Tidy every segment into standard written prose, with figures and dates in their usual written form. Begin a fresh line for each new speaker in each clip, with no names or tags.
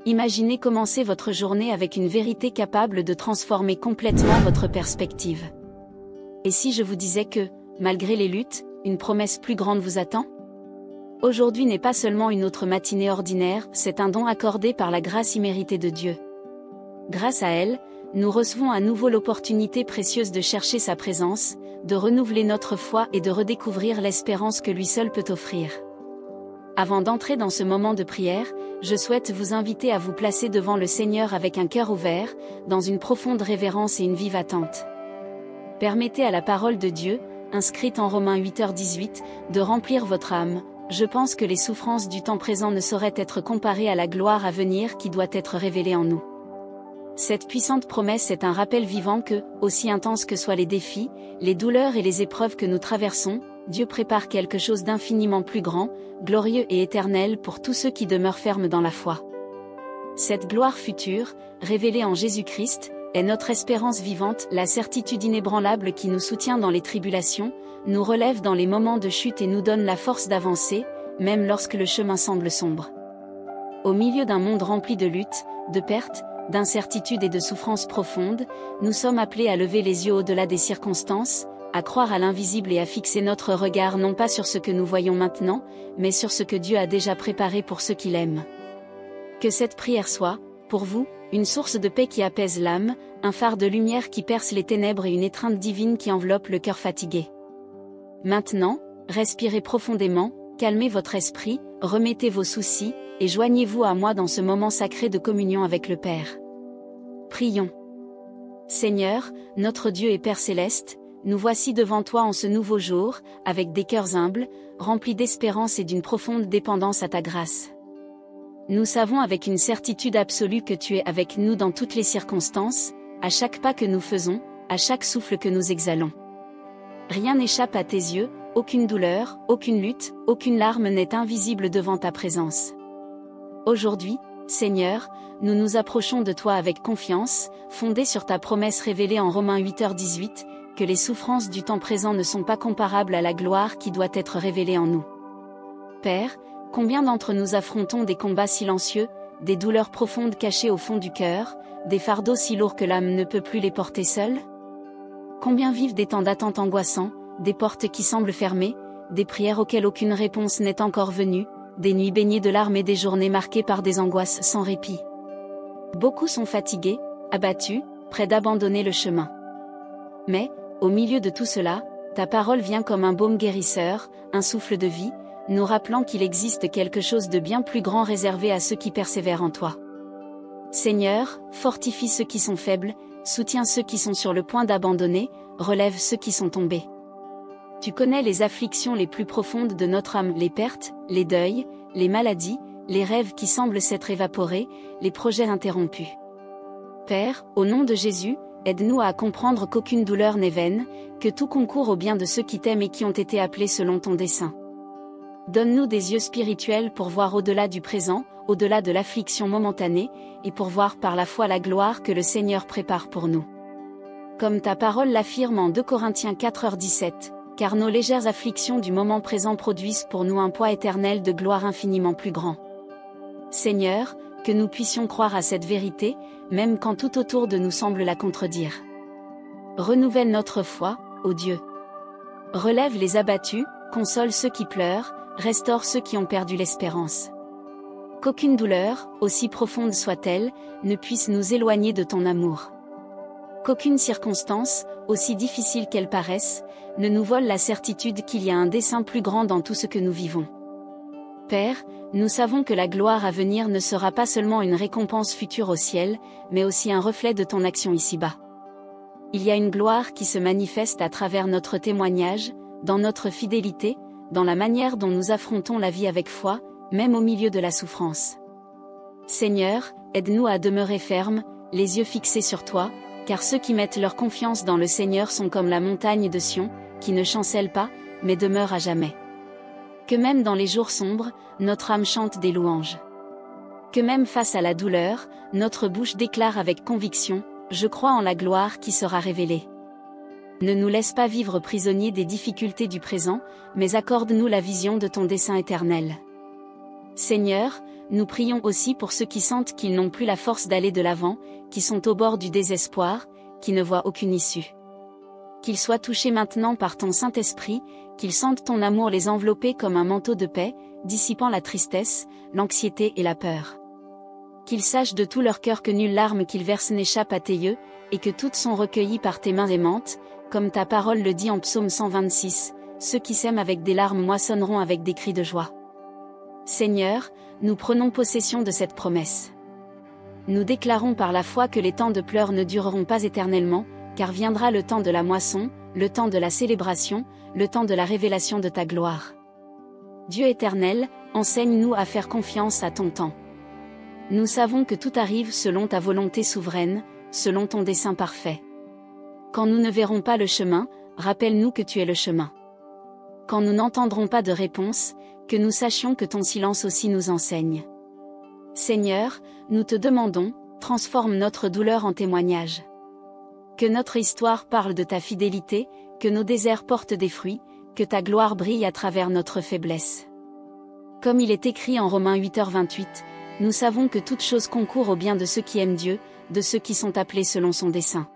Imaginez commencer votre journée avec une vérité capable de transformer complètement votre perspective. Et si je vous disais que, malgré les luttes, une promesse plus grande vous attend? Aujourd'hui n'est pas seulement une autre matinée ordinaire, c'est un don accordé par la grâce imméritée de Dieu. Grâce à elle, nous recevons à nouveau l'opportunité précieuse de chercher sa présence, de renouveler notre foi et de redécouvrir l'espérance que lui seul peut offrir. Avant d'entrer dans ce moment de prière, je souhaite vous inviter à vous placer devant le Seigneur avec un cœur ouvert, dans une profonde révérence et une vive attente. Permettez à la parole de Dieu, inscrite en Romains 8h18, de remplir votre âme. Je pense que les souffrances du temps présent ne sauraient être comparées à la gloire à venir qui doit être révélée en nous. Cette puissante promesse est un rappel vivant que, aussi intenses que soient les défis, les douleurs et les épreuves que nous traversons, Dieu prépare quelque chose d'infiniment plus grand, glorieux et éternel pour tous ceux qui demeurent fermes dans la foi. Cette gloire future, révélée en Jésus-Christ, est notre espérance vivante, la certitude inébranlable qui nous soutient dans les tribulations, nous relève dans les moments de chute et nous donne la force d'avancer, même lorsque le chemin semble sombre. Au milieu d'un monde rempli de luttes, de pertes, d'incertitudes et de souffrances profondes, nous sommes appelés à lever les yeux au-delà des circonstances, à croire à l'invisible et à fixer notre regard non pas sur ce que nous voyons maintenant, mais sur ce que Dieu a déjà préparé pour ceux qui l'aiment. Que cette prière soit, pour vous, une source de paix qui apaise l'âme, un phare de lumière qui perce les ténèbres et une étreinte divine qui enveloppe le cœur fatigué. Maintenant, respirez profondément, calmez votre esprit, remettez vos soucis, et joignez-vous à moi dans ce moment sacré de communion avec le Père. Prions. Seigneur, notre Dieu et Père céleste, nous voici devant toi en ce nouveau jour, avec des cœurs humbles, remplis d'espérance et d'une profonde dépendance à ta grâce. Nous savons avec une certitude absolue que tu es avec nous dans toutes les circonstances, à chaque pas que nous faisons, à chaque souffle que nous exhalons. Rien n'échappe à tes yeux, aucune douleur, aucune lutte, aucune larme n'est invisible devant ta présence. Aujourd'hui, Seigneur, nous nous approchons de toi avec confiance, fondée sur ta promesse révélée en Romains 8h18, que les souffrances du temps présent ne sont pas comparables à la gloire qui doit être révélée en nous. Père, combien d'entre nous affrontons des combats silencieux, des douleurs profondes cachées au fond du cœur, des fardeaux si lourds que l'âme ne peut plus les porter seule? Combien vivent des temps d'attente angoissants, des portes qui semblent fermées, des prières auxquelles aucune réponse n'est encore venue, des nuits baignées de larmes et des journées marquées par des angoisses sans répit. Beaucoup sont fatigués, abattus, près d'abandonner le chemin. Mais, au milieu de tout cela, ta parole vient comme un baume guérisseur, un souffle de vie, nous rappelant qu'il existe quelque chose de bien plus grand réservé à ceux qui persévèrent en toi. Seigneur, fortifie ceux qui sont faibles, soutiens ceux qui sont sur le point d'abandonner, relève ceux qui sont tombés. Tu connais les afflictions les plus profondes de notre âme, les pertes, les deuils, les maladies, les rêves qui semblent s'être évaporés, les projets interrompus. Père, au nom de Jésus, aide-nous à comprendre qu'aucune douleur n'est vaine, que tout concourt au bien de ceux qui t'aiment et qui ont été appelés selon ton dessein. Donne-nous des yeux spirituels pour voir au-delà du présent, au-delà de l'affliction momentanée, et pour voir par la foi la gloire que le Seigneur prépare pour nous. Comme ta parole l'affirme en 2 Corinthiens 4h17, car nos légères afflictions du moment présent produisent pour nous un poids éternel de gloire infiniment plus grand. Seigneur, que nous puissions croire à cette vérité, même quand tout autour de nous semble la contredire. Renouvelle notre foi, ô Dieu. Relève les abattus, console ceux qui pleurent, restaure ceux qui ont perdu l'espérance. Qu'aucune douleur, aussi profonde soit-elle, ne puisse nous éloigner de ton amour. Qu'aucune circonstance, aussi difficile qu'elle paraisse, ne nous vole la certitude qu'il y a un dessein plus grand dans tout ce que nous vivons. Père, nous savons que la gloire à venir ne sera pas seulement une récompense future au ciel, mais aussi un reflet de ton action ici-bas. Il y a une gloire qui se manifeste à travers notre témoignage, dans notre fidélité, dans la manière dont nous affrontons la vie avec foi, même au milieu de la souffrance. Seigneur, aide-nous à demeurer fermes, les yeux fixés sur toi, car ceux qui mettent leur confiance dans le Seigneur sont comme la montagne de Sion, qui ne chancelle pas, mais demeure à jamais. Que même dans les jours sombres, notre âme chante des louanges. Que même face à la douleur, notre bouche déclare avec conviction, « Je crois en la gloire qui sera révélée ». Ne nous laisse pas vivre prisonniers des difficultés du présent, mais accorde-nous la vision de ton dessein éternel. Seigneur, nous prions aussi pour ceux qui sentent qu'ils n'ont plus la force d'aller de l'avant, qui sont au bord du désespoir, qui ne voient aucune issue. Qu'ils soient touchés maintenant par ton Saint-Esprit, qu'ils sentent ton amour les envelopper comme un manteau de paix, dissipant la tristesse, l'anxiété et la peur. Qu'ils sachent de tout leur cœur que nulle larme qu'ils versent n'échappe à tes yeux, et que toutes sont recueillies par tes mains aimantes, comme ta parole le dit en Psaume 126, ceux qui sèment avec des larmes moissonneront avec des cris de joie. Seigneur, nous prenons possession de cette promesse. Nous déclarons par la foi que les temps de pleurs ne dureront pas éternellement, car viendra le temps de la moisson, le temps de la célébration, le temps de la révélation de ta gloire. Dieu éternel, enseigne-nous à faire confiance à ton temps. Nous savons que tout arrive selon ta volonté souveraine, selon ton dessein parfait. Quand nous ne verrons pas le chemin, rappelle-nous que tu es le chemin. Quand nous n'entendrons pas de réponse, que nous sachions que ton silence aussi nous enseigne. Seigneur, nous te demandons, transforme notre douleur en témoignage. Que notre histoire parle de ta fidélité, que nos déserts portent des fruits, que ta gloire brille à travers notre faiblesse. Comme il est écrit en Romains 8h28, nous savons que toute chose concourt au bien de ceux qui aiment Dieu, de ceux qui sont appelés selon son dessein.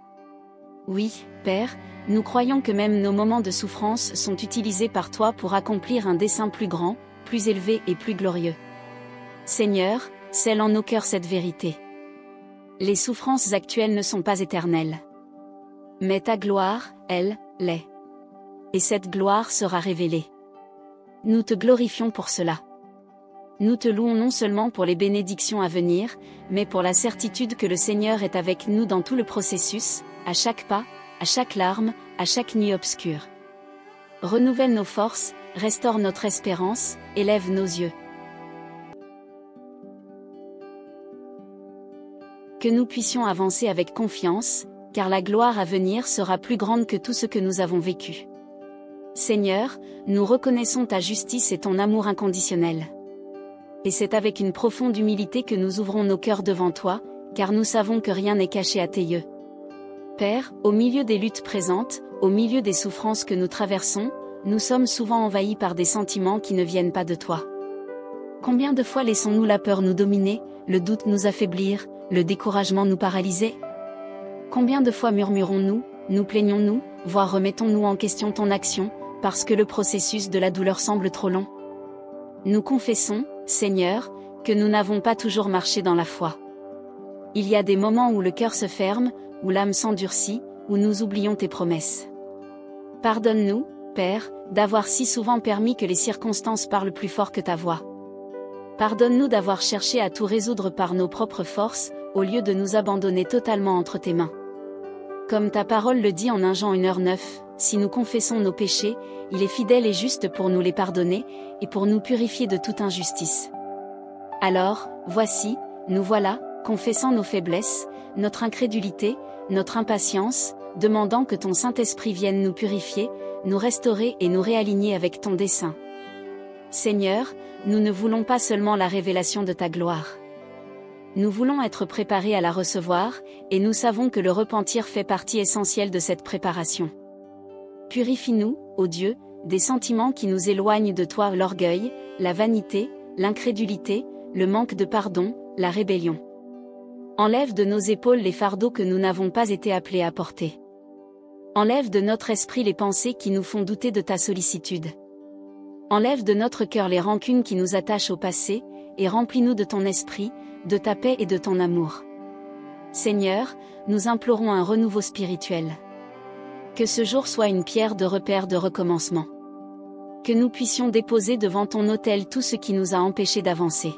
Oui, Père, nous croyons que même nos moments de souffrance sont utilisés par toi pour accomplir un dessein plus grand, plus élevé et plus glorieux. Seigneur, scelle en nos cœurs cette vérité. Les souffrances actuelles ne sont pas éternelles. Mais ta gloire, elle, l'est. Et cette gloire sera révélée. Nous te glorifions pour cela. Nous te louons non seulement pour les bénédictions à venir, mais pour la certitude que le Seigneur est avec nous dans tout le processus, à chaque pas, à chaque larme, à chaque nuit obscure. Renouvelle nos forces, restaure notre espérance, élève nos yeux. Que nous puissions avancer avec confiance, car la gloire à venir sera plus grande que tout ce que nous avons vécu. Seigneur, nous reconnaissons ta justice et ton amour inconditionnel. Et c'est avec une profonde humilité que nous ouvrons nos cœurs devant toi, car nous savons que rien n'est caché à tes yeux. Père, au milieu des luttes présentes, au milieu des souffrances que nous traversons, nous sommes souvent envahis par des sentiments qui ne viennent pas de toi. Combien de fois laissons-nous la peur nous dominer, le doute nous affaiblir, le découragement nous paralyser? Combien de fois murmurons-nous, nous plaignons-nous, voire remettons-nous en question ton action, parce que le processus de la douleur semble trop long? Nous confessons, Seigneur, que nous n'avons pas toujours marché dans la foi. Il y a des moments où le cœur se ferme, où l'âme s'endurcit, où nous oublions tes promesses. Pardonne-nous, Père, d'avoir si souvent permis que les circonstances parlent plus fort que ta voix. Pardonne-nous d'avoir cherché à tout résoudre par nos propres forces, au lieu de nous abandonner totalement entre tes mains. Comme ta parole le dit en 1 Jean 1h9, si nous confessons nos péchés, il est fidèle et juste pour nous les pardonner, et pour nous purifier de toute injustice. Alors, voici, nous voilà, confessant nos faiblesses, notre incrédulité, notre impatience, demandant que ton Saint-Esprit vienne nous purifier, nous restaurer et nous réaligner avec ton dessein. Seigneur, nous ne voulons pas seulement la révélation de ta gloire. Nous voulons être préparés à la recevoir, et nous savons que le repentir fait partie essentielle de cette préparation. Purifie-nous, ô Dieu, des sentiments qui nous éloignent de toi, l'orgueil, la vanité, l'incrédulité, le manque de pardon, la rébellion. Enlève de nos épaules les fardeaux que nous n'avons pas été appelés à porter. Enlève de notre esprit les pensées qui nous font douter de ta sollicitude. Enlève de notre cœur les rancunes qui nous attachent au passé, et remplis-nous de ton esprit, de ta paix et de ton amour. Seigneur, nous implorons un renouveau spirituel. Que ce jour soit une pierre de repère de recommencement. Que nous puissions déposer devant ton autel tout ce qui nous a empêchés d'avancer.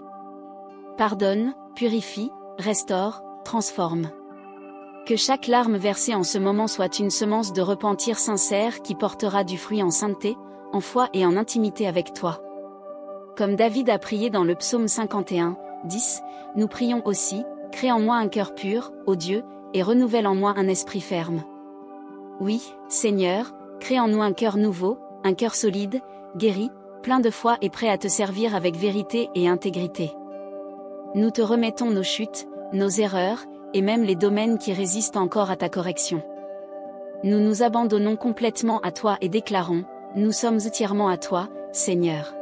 Pardonne, purifie, restaure, transforme. Que chaque larme versée en ce moment soit une semence de repentir sincère qui portera du fruit en sainteté, en foi et en intimité avec toi. Comme David a prié dans le psaume 51, 10, nous prions aussi, crée en moi un cœur pur, ô Dieu, et renouvelle en moi un esprit ferme. Oui, Seigneur, crée en nous un cœur nouveau, un cœur solide, guéri, plein de foi et prêt à te servir avec vérité et intégrité. Nous te remettons nos chutes, nos erreurs, et même les domaines qui résistent encore à ta correction. Nous nous abandonnons complètement à toi et déclarons, nous sommes entièrement à toi, Seigneur.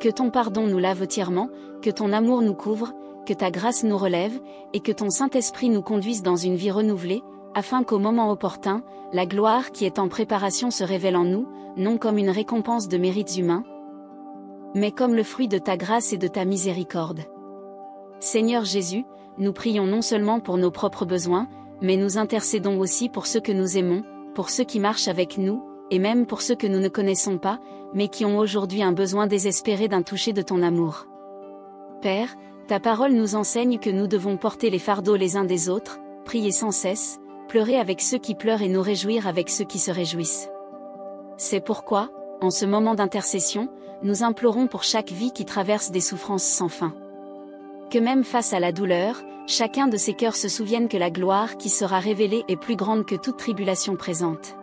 Que ton pardon nous lave entièrement, que ton amour nous couvre, que ta grâce nous relève, et que ton Saint-Esprit nous conduise dans une vie renouvelée, afin qu'au moment opportun, la gloire qui est en préparation se révèle en nous, non comme une récompense de mérites humains, mais comme le fruit de ta grâce et de ta miséricorde. Seigneur Jésus, nous prions non seulement pour nos propres besoins, mais nous intercédons aussi pour ceux que nous aimons, pour ceux qui marchent avec nous, et même pour ceux que nous ne connaissons pas, mais qui ont aujourd'hui un besoin désespéré d'un toucher de ton amour. Père, ta parole nous enseigne que nous devons porter les fardeaux les uns des autres, prier sans cesse, pleurer avec ceux qui pleurent et nous réjouir avec ceux qui se réjouissent. C'est pourquoi, en ce moment d'intercession, nous implorons pour chaque vie qui traverse des souffrances sans fin. Que même face à la douleur, chacun de ces cœurs se souvienne que la gloire qui sera révélée est plus grande que toute tribulation présente.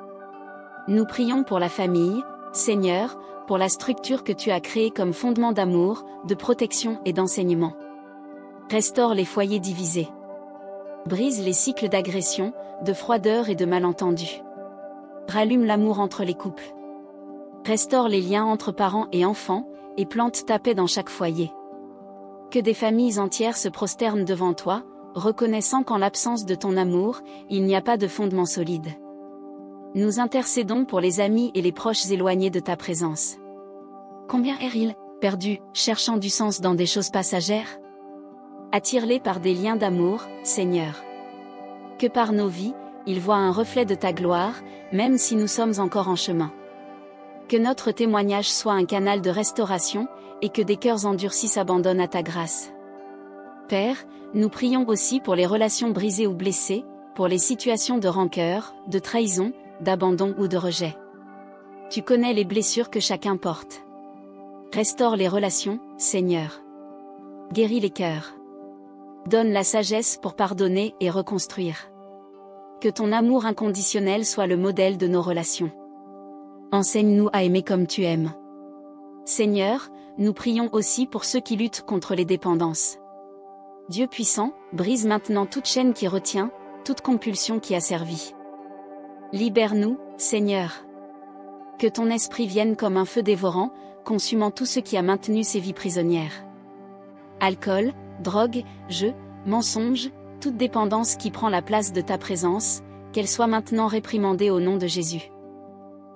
Nous prions pour la famille, Seigneur, pour la structure que tu as créée comme fondement d'amour, de protection et d'enseignement. Restaure les foyers divisés. Brise les cycles d'agression, de froideur et de malentendus. Rallume l'amour entre les couples. Restaure les liens entre parents et enfants, et plante ta paix dans chaque foyer. Que des familles entières se prosternent devant toi, reconnaissant qu'en l'absence de ton amour, il n'y a pas de fondement solide. Nous intercédons pour les amis et les proches éloignés de ta présence. Combien errent-ils, perdus, cherchant du sens dans des choses passagères? Attire-les par des liens d'amour, Seigneur. Que par nos vies, ils voient un reflet de ta gloire, même si nous sommes encore en chemin. Que notre témoignage soit un canal de restauration, et que des cœurs endurcis s'abandonnent à ta grâce. Père, nous prions aussi pour les relations brisées ou blessées, pour les situations de rancœur, de trahison, d'abandon ou de rejet. Tu connais les blessures que chacun porte. Restaure les relations, Seigneur. Guéris les cœurs. Donne la sagesse pour pardonner et reconstruire. Que ton amour inconditionnel soit le modèle de nos relations. Enseigne-nous à aimer comme tu aimes. Seigneur, nous prions aussi pour ceux qui luttent contre les dépendances. Dieu puissant, brise maintenant toute chaîne qui retient, toute compulsion qui asservit. Libère-nous, Seigneur. Que ton esprit vienne comme un feu dévorant, consumant tout ce qui a maintenu ces vies prisonnières. Alcool, drogue, jeu, mensonge, toute dépendance qui prend la place de ta présence, qu'elle soit maintenant réprimandée au nom de Jésus.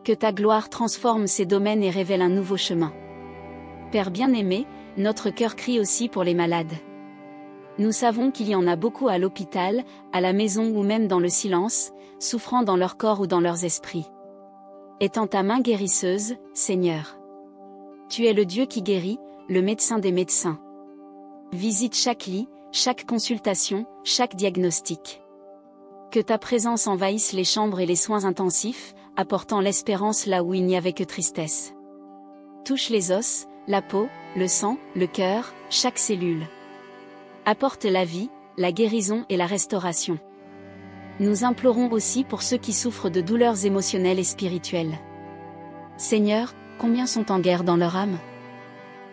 Que ta gloire transforme ces domaines et révèle un nouveau chemin. Père bien-aimé, notre cœur crie aussi pour les malades. Nous savons qu'il y en a beaucoup à l'hôpital, à la maison ou même dans le silence, souffrant dans leur corps ou dans leurs esprits. Étends ta main guérisseuse, Seigneur. Tu es le Dieu qui guérit, le médecin des médecins. Visite chaque lit, chaque consultation, chaque diagnostic. Que ta présence envahisse les chambres et les soins intensifs, apportant l'espérance là où il n'y avait que tristesse. Touche les os, la peau, le sang, le cœur, chaque cellule. Apporte la vie, la guérison et la restauration. Nous implorons aussi pour ceux qui souffrent de douleurs émotionnelles et spirituelles. Seigneur, combien sont en guerre dans leur âme?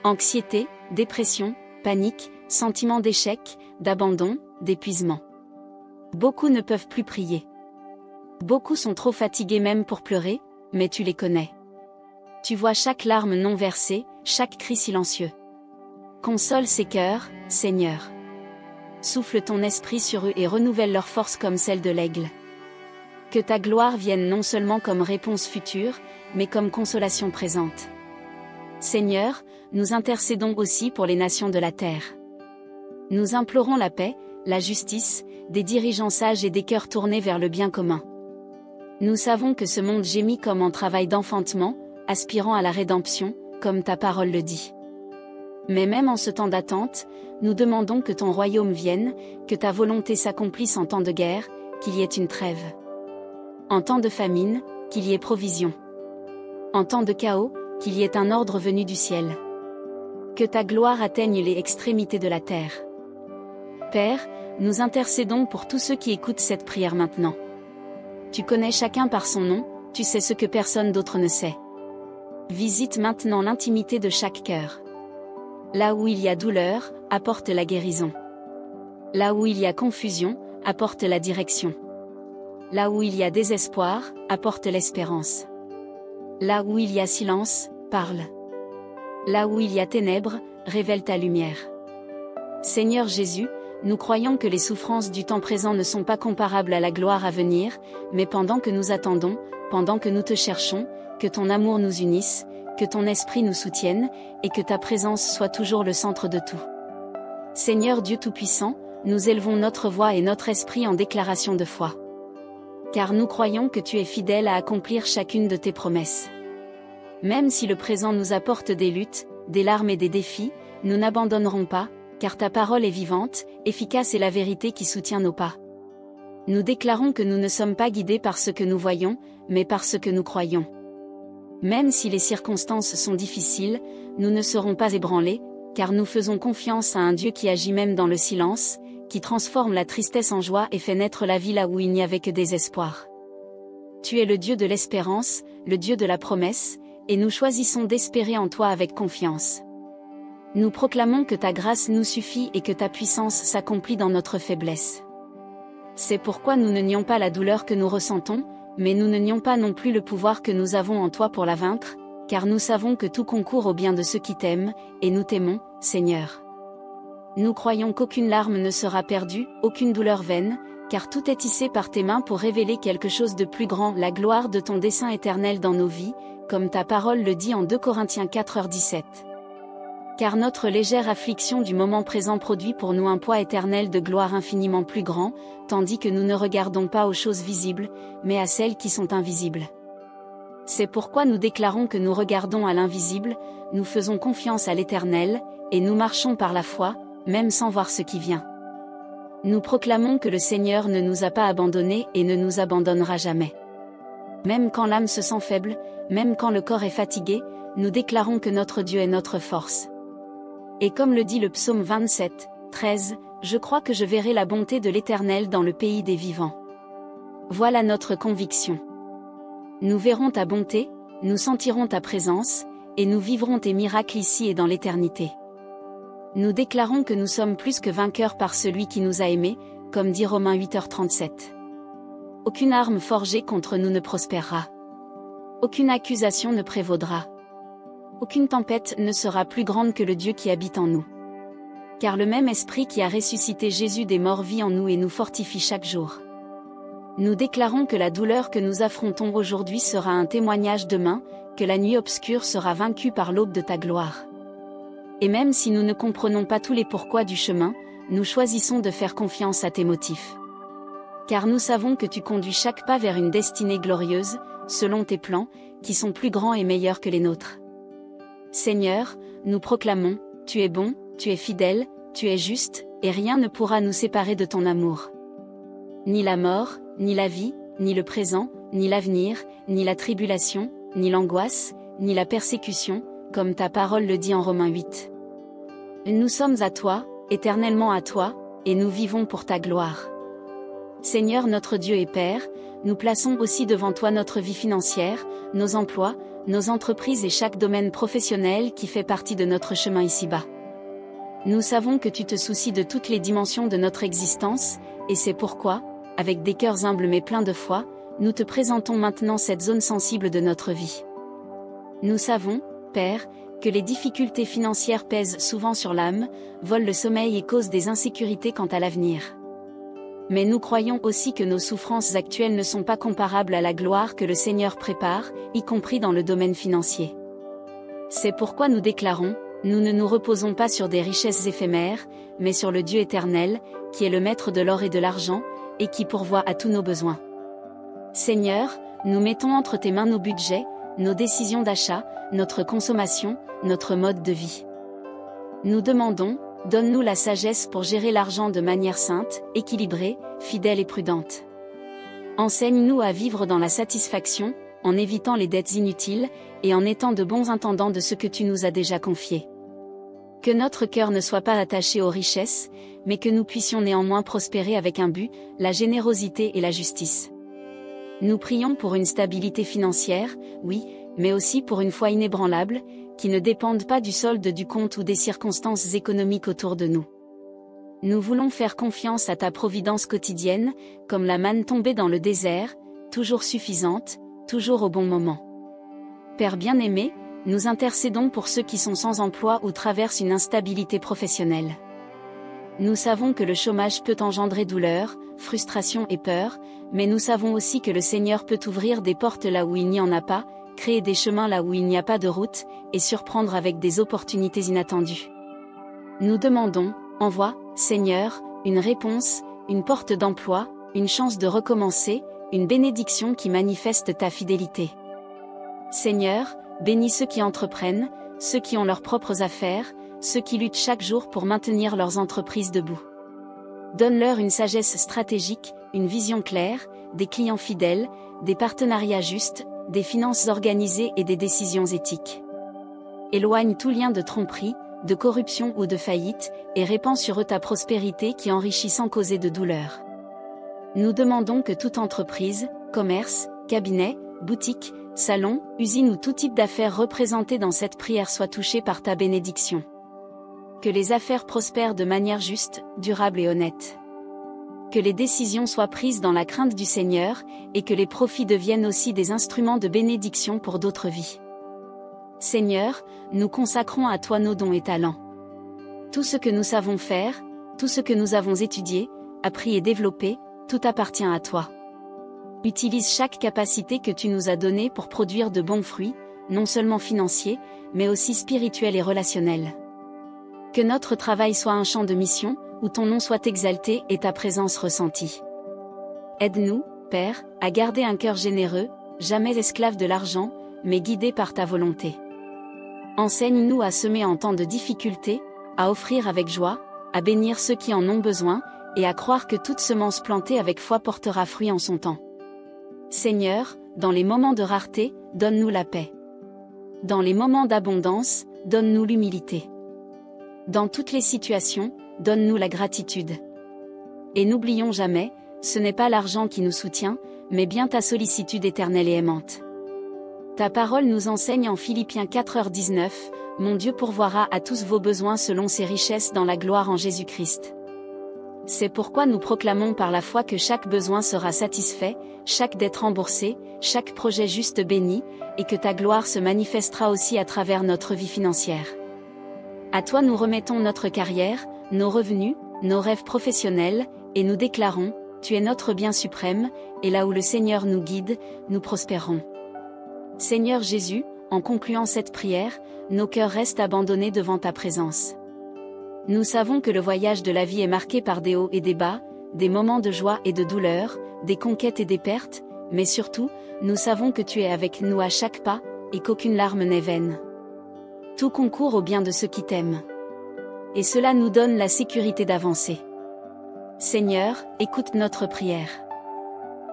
Anxiété, dépression, panique, sentiment d'échec, d'abandon, d'épuisement. Beaucoup ne peuvent plus prier. Beaucoup sont trop fatigués même pour pleurer, mais tu les connais. Tu vois chaque larme non versée, chaque cri silencieux. Console ces cœurs, Seigneur. Souffle ton esprit sur eux et renouvelle leur force comme celle de l'aigle. Que ta gloire vienne non seulement comme réponse future, mais comme consolation présente. Seigneur, nous intercédons aussi pour les nations de la terre. Nous implorons la paix, la justice, des dirigeants sages et des cœurs tournés vers le bien commun. Nous savons que ce monde gémit comme en travail d'enfantement, aspirant à la rédemption, comme ta parole le dit. Mais même en ce temps d'attente, nous demandons que ton royaume vienne, que ta volonté s'accomplisse en temps de guerre, qu'il y ait une trêve. En temps de famine, qu'il y ait provision. En temps de chaos, qu'il y ait un ordre venu du ciel. Que ta gloire atteigne les extrémités de la terre. Père, nous intercédons pour tous ceux qui écoutent cette prière maintenant. Tu connais chacun par son nom, tu sais ce que personne d'autre ne sait. Visite maintenant l'intimité de chaque cœur. Là où il y a douleur, apporte la guérison. Là où il y a confusion, apporte la direction. Là où il y a désespoir, apporte l'espérance. Là où il y a silence, parle. Là où il y a ténèbres, révèle ta lumière. Seigneur Jésus, nous croyons que les souffrances du temps présent ne sont pas comparables à la gloire à venir, mais pendant que nous attendons, pendant que nous te cherchons, que ton amour nous unisse, que ton esprit nous soutienne, et que ta présence soit toujours le centre de tout. Seigneur Dieu Tout-Puissant, nous élevons notre voix et notre esprit en déclaration de foi. Car nous croyons que tu es fidèle à accomplir chacune de tes promesses. Même si le présent nous apporte des luttes, des larmes et des défis, nous n'abandonnerons pas, car ta parole est vivante, efficace et la vérité qui soutient nos pas. Nous déclarons que nous ne sommes pas guidés par ce que nous voyons, mais par ce que nous croyons. Même si les circonstances sont difficiles, nous ne serons pas ébranlés, car nous faisons confiance à un Dieu qui agit même dans le silence, qui transforme la tristesse en joie et fait naître la vie là où il n'y avait que désespoir. Tu es le Dieu de l'espérance, le Dieu de la promesse, et nous choisissons d'espérer en toi avec confiance. Nous proclamons que ta grâce nous suffit et que ta puissance s'accomplit dans notre faiblesse. C'est pourquoi nous ne nions pas la douleur que nous ressentons, mais nous ne nions pas non plus le pouvoir que nous avons en toi pour la vaincre, car nous savons que tout concourt au bien de ceux qui t'aiment, et nous t'aimons, Seigneur. Nous croyons qu'aucune larme ne sera perdue, aucune douleur vaine, car tout est tissé par tes mains pour révéler quelque chose de plus grand, la gloire de ton dessein éternel dans nos vies, comme ta parole le dit en 2 Corinthiens 4h17. Car notre légère affliction du moment présent produit pour nous un poids éternel de gloire infiniment plus grand, tandis que nous ne regardons pas aux choses visibles, mais à celles qui sont invisibles. C'est pourquoi nous déclarons que nous regardons à l'invisible, nous faisons confiance à l'Éternel, et nous marchons par la foi, même sans voir ce qui vient. Nous proclamons que le Seigneur ne nous a pas abandonnés et ne nous abandonnera jamais. Même quand l'âme se sent faible, même quand le corps est fatigué, nous déclarons que notre Dieu est notre force. Et comme le dit le psaume 27, 13, « Je crois que je verrai la bonté de l'Éternel dans le pays des vivants. » Voilà notre conviction. Nous verrons ta bonté, nous sentirons ta présence, et nous vivrons tes miracles ici et dans l'éternité. Nous déclarons que nous sommes plus que vainqueurs par celui qui nous a aimés, comme dit Romains 8h37. Aucune arme forgée contre nous ne prospérera. Aucune accusation ne prévaudra. Aucune tempête ne sera plus grande que le Dieu qui habite en nous. Car le même Esprit qui a ressuscité Jésus des morts vit en nous et nous fortifie chaque jour. Nous déclarons que la douleur que nous affrontons aujourd'hui sera un témoignage demain, que la nuit obscure sera vaincue par l'aube de ta gloire. Et même si nous ne comprenons pas tous les pourquoi du chemin, nous choisissons de faire confiance à tes motifs. Car nous savons que tu conduis chaque pas vers une destinée glorieuse, selon tes plans, qui sont plus grands et meilleurs que les nôtres. Seigneur, nous proclamons, tu es bon, tu es fidèle, tu es juste, et rien ne pourra nous séparer de ton amour. Ni la mort, ni la vie, ni le présent, ni l'avenir, ni la tribulation, ni l'angoisse, ni la persécution, comme ta parole le dit en Romains 8. Nous sommes à toi, éternellement à toi, et nous vivons pour ta gloire. Seigneur notre Dieu et Père, nous plaçons aussi devant toi notre vie financière, nos emplois, nos entreprises et chaque domaine professionnel qui fait partie de notre chemin ici-bas. Nous savons que tu te soucies de toutes les dimensions de notre existence, et c'est pourquoi, avec des cœurs humbles mais pleins de foi, nous te présentons maintenant cette zone sensible de notre vie. Nous savons, Père, que les difficultés financières pèsent souvent sur l'âme, volent le sommeil et causent des insécurités quant à l'avenir. Mais nous croyons aussi que nos souffrances actuelles ne sont pas comparables à la gloire que le Seigneur prépare, y compris dans le domaine financier. C'est pourquoi nous déclarons, nous ne nous reposons pas sur des richesses éphémères, mais sur le Dieu éternel, qui est le maître de l'or et de l'argent, et qui pourvoit à tous nos besoins. Seigneur, nous mettons entre tes mains nos budgets, nos décisions d'achat, notre consommation, notre mode de vie. Nous demandons, donne-nous la sagesse pour gérer l'argent de manière sainte, équilibrée, fidèle et prudente. Enseigne-nous à vivre dans la satisfaction, en évitant les dettes inutiles, et en étant de bons intendants de ce que tu nous as déjà confié. Que notre cœur ne soit pas attaché aux richesses, mais que nous puissions néanmoins prospérer avec un but, la générosité et la justice. Nous prions pour une stabilité financière, oui, mais aussi pour une foi inébranlable, qui ne dépende pas du solde du compte ou des circonstances économiques autour de nous. Nous voulons faire confiance à ta providence quotidienne, comme la manne tombée dans le désert, toujours suffisante, toujours au bon moment. Père bien-aimé, nous intercédons pour ceux qui sont sans emploi ou traversent une instabilité professionnelle. Nous savons que le chômage peut engendrer douleur, frustration et peur, mais nous savons aussi que le Seigneur peut ouvrir des portes là où il n'y en a pas, créer des chemins là où il n'y a pas de route, et surprendre avec des opportunités inattendues. Nous demandons, envoie, Seigneur, une réponse, une porte d'emploi, une chance de recommencer, une bénédiction qui manifeste ta fidélité. Seigneur, bénis ceux qui entreprennent, ceux qui ont leurs propres affaires, ceux qui luttent chaque jour pour maintenir leurs entreprises debout. Donne-leur une sagesse stratégique, une vision claire, des clients fidèles, des partenariats justes, des finances organisées et des décisions éthiques. Éloigne tout lien de tromperie, de corruption ou de faillite, et répands sur eux ta prospérité qui enrichit sans causer de douleur. Nous demandons que toute entreprise, commerce, cabinet, boutique, salon, usine ou tout type d'affaires représentées dans cette prière soit touché par ta bénédiction. Que les affaires prospèrent de manière juste, durable et honnête. Que les décisions soient prises dans la crainte du Seigneur, et que les profits deviennent aussi des instruments de bénédiction pour d'autres vies. Seigneur, nous consacrons à toi nos dons et talents. Tout ce que nous savons faire, tout ce que nous avons étudié, appris et développé, tout appartient à toi. Utilise chaque capacité que tu nous as donnée pour produire de bons fruits, non seulement financiers, mais aussi spirituels et relationnels. Que notre travail soit un champ de mission, où ton nom soit exalté et ta présence ressentie. Aide-nous, Père, à garder un cœur généreux, jamais esclave de l'argent, mais guidé par ta volonté. Enseigne-nous à semer en temps de difficulté, à offrir avec joie, à bénir ceux qui en ont besoin, et à croire que toute semence plantée avec foi portera fruit en son temps. Seigneur, dans les moments de rareté, donne-nous la paix. Dans les moments d'abondance, donne-nous l'humilité. Dans toutes les situations, donne-nous la gratitude. Et n'oublions jamais, ce n'est pas l'argent qui nous soutient, mais bien ta sollicitude éternelle et aimante. Ta parole nous enseigne en Philippiens 4h19, « Mon Dieu pourvoira à tous vos besoins selon ses richesses dans la gloire en Jésus-Christ. » C'est pourquoi nous proclamons par la foi que chaque besoin sera satisfait, chaque dette remboursée, chaque projet juste béni, et que ta gloire se manifestera aussi à travers notre vie financière. À toi nous remettons notre carrière, nos revenus, nos rêves professionnels, et nous déclarons, tu es notre bien suprême, et là où le Seigneur nous guide, nous prospérons. Seigneur Jésus, en concluant cette prière, nos cœurs restent abandonnés devant ta présence. Nous savons que le voyage de la vie est marqué par des hauts et des bas, des moments de joie et de douleur, des conquêtes et des pertes, mais surtout, nous savons que tu es avec nous à chaque pas, et qu'aucune larme n'est vaine. Tout concourt au bien de ceux qui t'aiment. Et cela nous donne la sécurité d'avancer. Seigneur, écoute notre prière.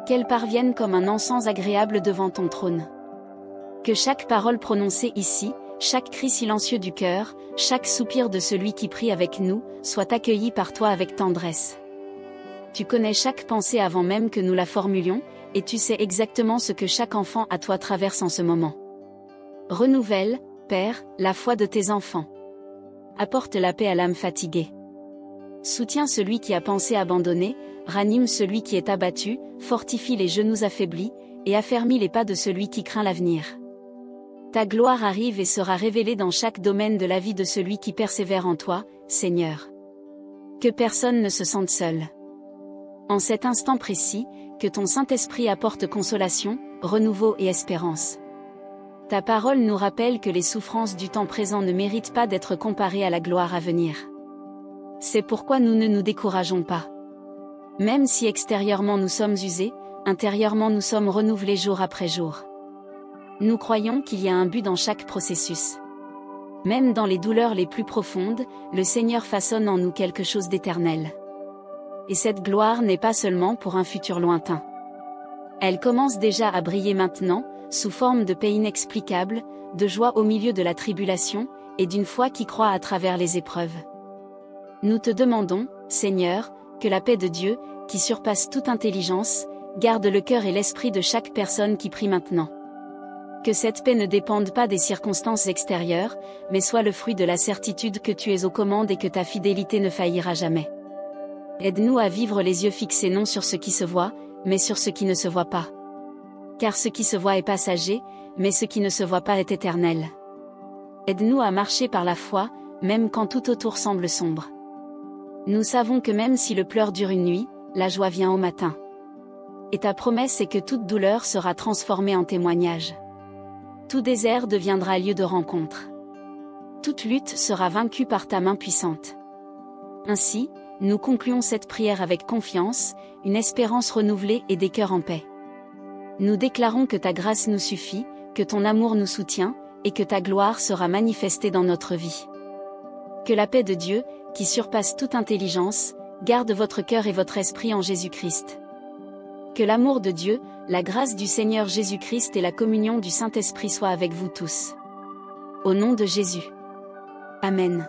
Qu'elle parvienne comme un encens agréable devant ton trône. Que chaque parole prononcée ici, chaque cri silencieux du cœur, chaque soupir de celui qui prie avec nous, soit accueilli par toi avec tendresse. Tu connais chaque pensée avant même que nous la formulions, et tu sais exactement ce que chaque enfant à toi traverse en ce moment. Renouvelle, Père, la foi de tes enfants. Apporte la paix à l'âme fatiguée. Soutiens celui qui a pensé abandonner, ranime celui qui est abattu, fortifie les genoux affaiblis, et affermis les pas de celui qui craint l'avenir. Ta gloire arrive et sera révélée dans chaque domaine de la vie de celui qui persévère en toi, Seigneur. Que personne ne se sente seul. En cet instant précis, que ton Saint-Esprit apporte consolation, renouveau et espérance. Ta parole nous rappelle que les souffrances du temps présent ne méritent pas d'être comparées à la gloire à venir. C'est pourquoi nous ne nous décourageons pas. Même si extérieurement nous sommes usés, intérieurement nous sommes renouvelés jour après jour. Nous croyons qu'il y a un but dans chaque processus. Même dans les douleurs les plus profondes, le Seigneur façonne en nous quelque chose d'éternel. Et cette gloire n'est pas seulement pour un futur lointain. Elle commence déjà à briller maintenant, sous forme de paix inexplicable, de joie au milieu de la tribulation, et d'une foi qui croît à travers les épreuves. Nous te demandons, Seigneur, que la paix de Dieu, qui surpasse toute intelligence, garde le cœur et l'esprit de chaque personne qui prie maintenant. Que cette paix ne dépende pas des circonstances extérieures, mais soit le fruit de la certitude que tu es aux commandes et que ta fidélité ne faillira jamais. Aide-nous à vivre les yeux fixés non sur ce qui se voit, mais sur ce qui ne se voit pas. Car ce qui se voit est passager, mais ce qui ne se voit pas est éternel. Aide-nous à marcher par la foi, même quand tout autour semble sombre. Nous savons que même si le pleur dure une nuit, la joie vient au matin. Et ta promesse est que toute douleur sera transformée en témoignage. Tout désert deviendra lieu de rencontre. Toute lutte sera vaincue par ta main puissante. Ainsi, nous concluons cette prière avec confiance, une espérance renouvelée et des cœurs en paix. Nous déclarons que ta grâce nous suffit, que ton amour nous soutient, et que ta gloire sera manifestée dans notre vie. Que la paix de Dieu, qui surpasse toute intelligence, garde votre cœur et votre esprit en Jésus-Christ. Que l'amour de Dieu, la grâce du Seigneur Jésus-Christ et la communion du Saint-Esprit soient avec vous tous. Au nom de Jésus. Amen.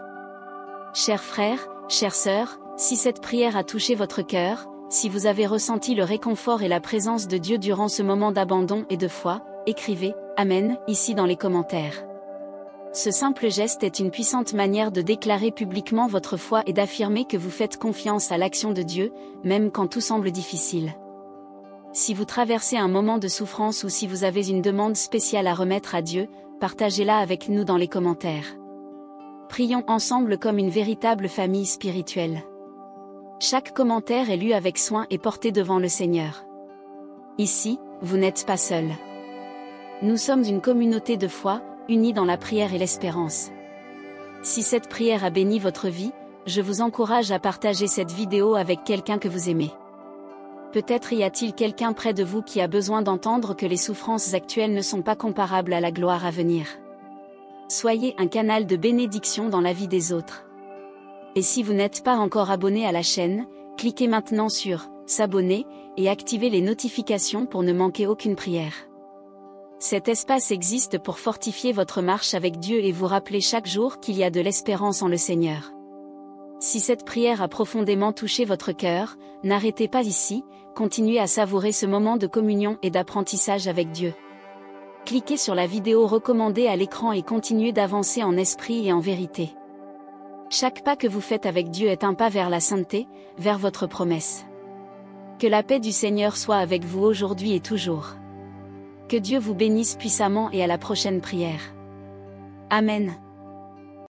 Chers frères, chères sœurs, si cette prière a touché votre cœur, si vous avez ressenti le réconfort et la présence de Dieu durant ce moment d'abandon et de foi, écrivez « Amen » ici dans les commentaires. Ce simple geste est une puissante manière de déclarer publiquement votre foi et d'affirmer que vous faites confiance à l'action de Dieu, même quand tout semble difficile. Si vous traversez un moment de souffrance ou si vous avez une demande spéciale à remettre à Dieu, partagez-la avec nous dans les commentaires. Prions ensemble comme une véritable famille spirituelle. Chaque commentaire est lu avec soin et porté devant le Seigneur. Ici, vous n'êtes pas seul. Nous sommes une communauté de foi, unis dans la prière et l'espérance. Si cette prière a béni votre vie, je vous encourage à partager cette vidéo avec quelqu'un que vous aimez. Peut-être y a-t-il quelqu'un près de vous qui a besoin d'entendre que les souffrances actuelles ne sont pas comparables à la gloire à venir. Soyez un canal de bénédiction dans la vie des autres. Et si vous n'êtes pas encore abonné à la chaîne, cliquez maintenant sur « S'abonner » et activez les notifications pour ne manquer aucune prière. Cet espace existe pour fortifier votre marche avec Dieu et vous rappeler chaque jour qu'il y a de l'espérance en le Seigneur. Si cette prière a profondément touché votre cœur, n'arrêtez pas ici, continuez à savourer ce moment de communion et d'apprentissage avec Dieu. Cliquez sur la vidéo recommandée à l'écran et continuez d'avancer en esprit et en vérité. Chaque pas que vous faites avec Dieu est un pas vers la sainteté, vers votre promesse. Que la paix du Seigneur soit avec vous aujourd'hui et toujours. Que Dieu vous bénisse puissamment et à la prochaine prière. Amen.